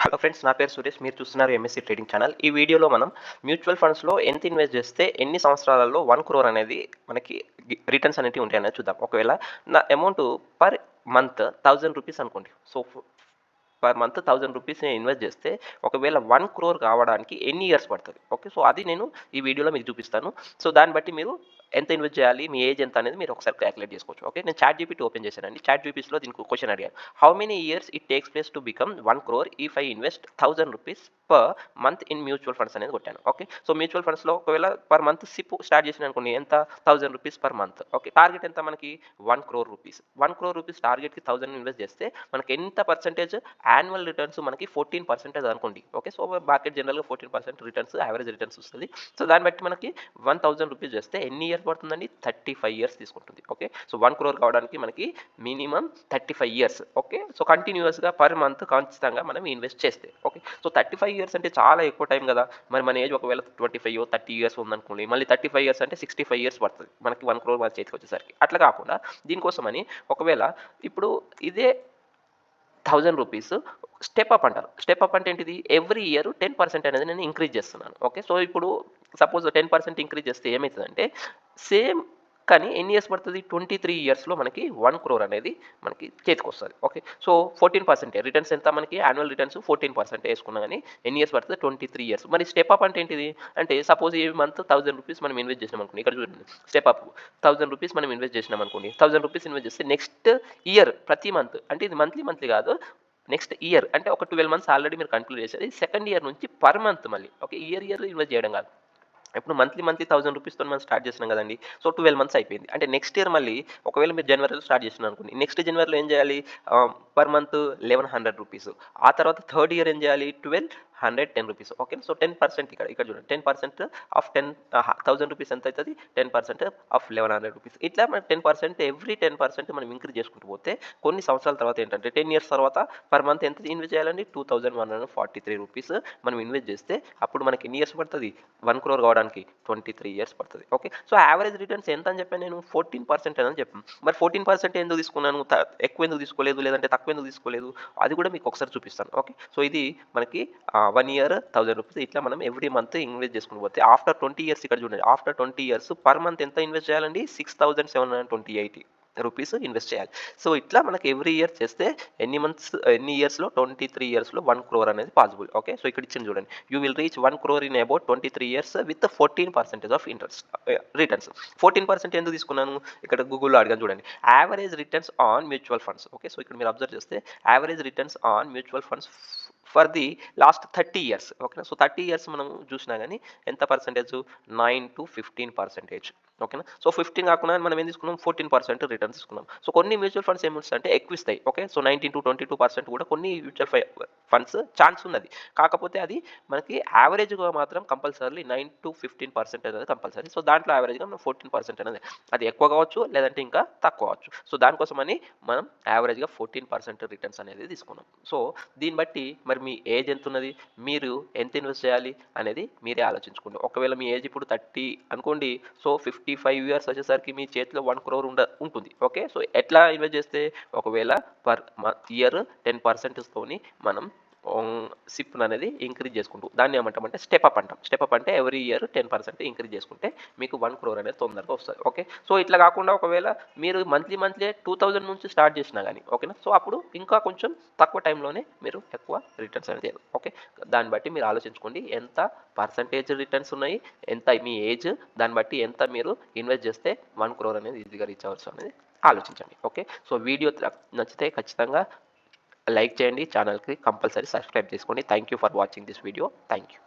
Hello friends, నా పేరు సురేష్. మీరు చూస్తున్నారు ఎంఎస్సి ట్రేడింగ్ ఛానల్. ఈ వీడియోలో మనం మ్యూచువల్ ఫండ్స్లో ఎంత ఇన్వెస్ట్ చేస్తే ఎన్ని సంవత్సరాలలో 1 crore అనేది మనకి రిటర్న్స్ అనేవి ఉంటాయనేది చూద్దాం. ఒకవేళ నా అమౌంట్ పర్ మంత్ 1000 రూపీస్ అనుకోండి. సో పర్ మంత్ 1000 రూపీస్ నేను ఇన్వెస్ట్ చేస్తే ఒకవేళ 1 crore కావడానికి ఎన్ని ఇయర్స్ పడుతుంది? ఓకే, సో అది నేను ఈ వీడియోలో మీకు చూపిస్తాను. సో దాన్ని బట్టి మీరు ఎంత ఇన్వెస్ట్ చేయాలి, మీ ఏజ్ ఎంత అనేది మీరు ఒకసారి క్యాలిక్యులేట్ చేసుకోవచ్చు. ఓకే, నేను చాట్ జీపీటీ ఓపెన్ చేశానండి. చాట్ జీపీటీలో దీనికి క్వశ్చన్ అడిగాను. How many years it takes place to become 1 crore if I invest 1000 rupees per month in mutual funds అనేది కొట్టాను. ఓకే, సో మ్యూచువల్ ఫండ్స్లో ఒకవేళ పర్ మంత్ సిప్ స్టార్ట్ చేసిన అనుకోండి, ఎంత 1000 rupees per month. Okay, target ఎంత మనకి 1 crore రూపీస్. 1 crore రూపీస్ టార్గెట్కి 1000 ఇన్వెస్ట్ చేస్తే మనకి ఎంత పర్సెంటేజ్ యాన్యువల్ రిటర్న్స్ మనకి 14% అనుకోండి. ఓకే, సో మార్కెట్ జనరల్గా 14% రిటర్న్స్, యావరేజ్ రిటర్న్స్ వస్తుంది. సో దాన్ని బట్టి మనకి 1000 రూపీస్ చేస్తే ఎన్ని ఇయర్స్ పడుతుందండి? 35 ఇయర్స్ తీసుకుంటుంది. ఓకే, సో 1 crore కావడానికి మనకి మినిమం 35 ఇయర్స్. ఓకే, సో కంటిన్యూస్గా పర్ మంత్ ఖచ్చితంగా మనం ఇన్వెస్ట్ చేస్తే. ఓకే, సో 35 ఇయర్స్ అంటే చాలా ఎక్కువ టైం కదా. మరి మన ఏజ్ ఒకవేళ 25 30 ఇయర్స్ ఉందనుకోండి, మళ్ళీ 35 ఇయర్స్ అంటే 65 ఇయర్స్ పడుతుంది మనకి 1 crore మన చేతికి వచ్చేసరికి. అట్లా కాకుండా దీనికోసమని ఒకవేళ ఇప్పుడు ఇదే 1000 రూపీస్ స్టెప్ అప్ అంటారు. స్టెప్ అప్ అంటే ఏంటిది? ఎవ్రీ ఇయర్ 10% అనేది నేను ఇంక్రీజ్ చేస్తున్నాను. ఓకే, సో ఇప్పుడు సపోజ్ 10% ఇంక్రీజ్ చేస్తే ఏమవుతుందంటే సేమ్, కానీ ఎన్ని ఇయర్స్ పడుతుంది? 23 ఇయర్స్లో మనకి 1 crore అనేది మనకి చేతికి వస్తుంది. ఓకే, సో 14% రిటర్న్స్ ఎంత మనకి? యాన్యువల్ రిటర్న్స్ 14% వేసుకున్నా కానీ ఎన్ని ఇయర్స్ పడుతుంది? 23 ఇయర్స్. మరి స్టెప్ అప్ అంటే ఏంటిది? అంటే సపోజ్ ఈ మంత్ 1000 రూపీస్ మనం ఇన్వెస్ట్ చేసినాం అనుకోండి. ఇక్కడ చూడండి, స్టెప్ అప్ 1000 రూపీస్ మనం ఇన్వెస్ట్ చేసినాం అనుకోండి. 1000 రూపీస్ ఇన్వెస్ట్ చేస్తే నెక్స్ట్ ఇయర్ ప్రతి మంత్, అంటే ఇది మంత్లీ కాదు, నెక్స్ట్ ఇయర్ అంటే ఒక 12 మంత్స్ ఆల్రెడీ మీరు కంక్లూడ్ చేసేది. సెకండ్ ఇయర్ నుంచి పర్ మంత్ మళ్ళీ. ఓకే, ఇయర్ ఇన్వెస్ట్ చేయడం కాదు. ఇప్పుడు మంత్లీ 1000 రూపీస్తో మనం స్టార్ట్ చేసినాం కదండి. సో 12 మంత్స్ అయిపోయింది. అంటే నెక్స్ట్ ఇయర్ మళ్ళీ ఒకవేళ మీరు జనవరిలో స్టార్ట్ చేసినారు అనుకోండి, నెక్స్ట్ జనవరిలో ఏం చేయాలి? Per month 1100 rupees. ఆ తర్వాత థర్డ్ ఇయర్ ఏం చేయాలి? 1210 రూపీస్. ఓకే, సో 10% ఇక్కడ చూడండి, 10% ఆఫ్ 1000 రూపీస్ ఎంత అవుతుంది? 10% ఆఫ్ 1100 రూపీస్. ఇట్లా మనం 10% ఎవ్రీ 10% మనం ఇంక్రీజ్ చేసుకుంటూ పోతే కొన్ని సంవత్సరాల తర్వాత ఏంటంటే 10 ఇయర్స్ తర్వాత పర్ మంత్ ఎంత ఇన్వెస్ట్ చేయాలండి? 2143 రూపీస్ మనం ఇన్వెస్ట్ చేస్తే అప్పుడు మనకి ఎన్ని ఇయర్స్ పడుతుంది? 1 crore కావడానికి 23 ఇయర్స్ పడుతుంది. ఓకే, సో యావరేజ్ రిటర్న్స్ ఎంత అని చెప్పాను నేను? 14% అని చెప్పాను. మరి 14% ఎందుకు తీసుకున్నాను? ఎక్కువ ఎందుకు తీసుకోలేదు, లేదంటే తక్కువ ఎందుకు తీసుకోలేదు? అది కూడా మీకు ఒకసారి చూపిస్తాను. ఓకే, సో ఇది మనకి 1 ఇయర్ 1000 రూపీస్. ఇట్లా మనం ఎవ్రీ మంత్ ఇన్వెస్ట్ చేసుకుని పోతే ఆఫ్టర్ 20 ఇయర్స్, ఇక్కడ చూడండి, ఆఫ్టర్ 20 ఇయర్స్ పర్ మంత్ ఎంత ఇన్వెస్ట్ చేయాలండి? 6728 రూపీస్ ఇన్వెస్ట్ చేయాలి. సో ఇట్లా మనకి ఎవ్రీ ఇయర్ చేస్తే ఎన్ని ఇయర్స్లో? 23 ఇయర్స్లో 1 crore అనేది పాసిబుల్. ఓకే, సో ఇక్కడ ఇచ్చింది చూడండి, you will reach 1 crore in about 23 years with 14% of interest returns. 14% ఎందుకు తీసుకున్నాను? ఇక్కడ గూగుల్లో అడిగాను చూడండి, average returns on mutual funds. Okay, so ఇక్కడ మీరు అబ్జర్వ్ చేస్తే average returns on mutual funds for the last 30 years. ఓకేనా, సో 30 ఇయర్స్ మనం చూసినా కానీ ఎంత పర్సెంటేజ్? 9 to 15%. ఓకేనా, సో 15 కాకుండా మనం ఏం తీసుకున్నాం? 14% రిటర్న్స్ తీసుకున్నాం. సో కొన్ని మ్యూచువల్ ఫండ్స్ ఏమిస్తాయంటే ఎక్కువ ఇస్తాయి. ఓకే, సో 19 to 22% కూడా కొన్ని మ్యూచువల్ ఫండ్స్ ఛాన్స్ ఉన్నది. కాకపోతే అది మనకి యావరేజ్గా మాత్రం కంపల్సరీ 9 to 15% అనేది కంపల్సరీ. సో దాంట్లో యావరేజ్గా మనం 14% అనేది, అది ఎక్కువ కావచ్చు లేదంటే ఇంకా తక్కువ కావచ్చు. సో దానికోసమని మనం యావరేజ్గా 14% రిటర్న్స్ అనేది తీసుకున్నాం. సో దీన్ని బట్టి మరి మీ ఏజ్ ఎంత ఉన్నది, మీరు ఎంత ఇన్వెస్ట్ చేయాలి అనేది మీరే ఆలోచించుకోండి. ఒకవేళ మీ ఏజ్ ఇప్పుడు 30 అనుకోండి, సో 55 ఇయర్స్ వచ్చేసరికి మీ చేతిలో 1 crore ఉంటుంది. ఓకే, సో ఎట్లా ఇన్వెస్ట్ చేస్తే ఒకవేళ పర్ ఇయర్ 10% తోని మనం సిప్ అనేది ఇంక్రీజ్ చేసుకుంటూ దాన్ని ఏమంటామంటే స్టెప్ అప్ అంటాం. స్టెప్ అప్ అంటే ఎవ్రీ ఇయర్ 10% ఇంక్రీజ్ చేసుకుంటే మీకు 1 crore అనేది తొందరగా వస్తుంది. ఓకే, సో ఇట్లా కాకుండా ఒకవేళ మీరు మంత్లీ 2000 నుంచి స్టార్ట్ చేసినా కానీ, ఓకేనా, సో అప్పుడు ఇంకా కొంచెం తక్కువ టైంలోనే మీరు ఎక్కువ రిటర్న్స్ అనేది. ఓకే, దాన్ని బట్టి మీరు ఆలోచించుకోండి ఎంత పర్సంటేజ్ రిటర్న్స్ ఉన్నాయి, ఎంత మీ ఏజ్, దాన్ని బట్టి ఎంత మీరు ఇన్వెస్ట్ చేస్తే 1 crore అనేది ఈజీగా రీచ్ అవ్వచ్చు అనేది ఆలోచించండి. ఓకే, సో వీడియో నచ్చితే ఖచ్చితంగా లైక్ చేయండి, ఛానల్కి కంపల్సరీ సబ్స్క్రైబ్ చేసుకోండి. Thank you for watching this video. Thank you.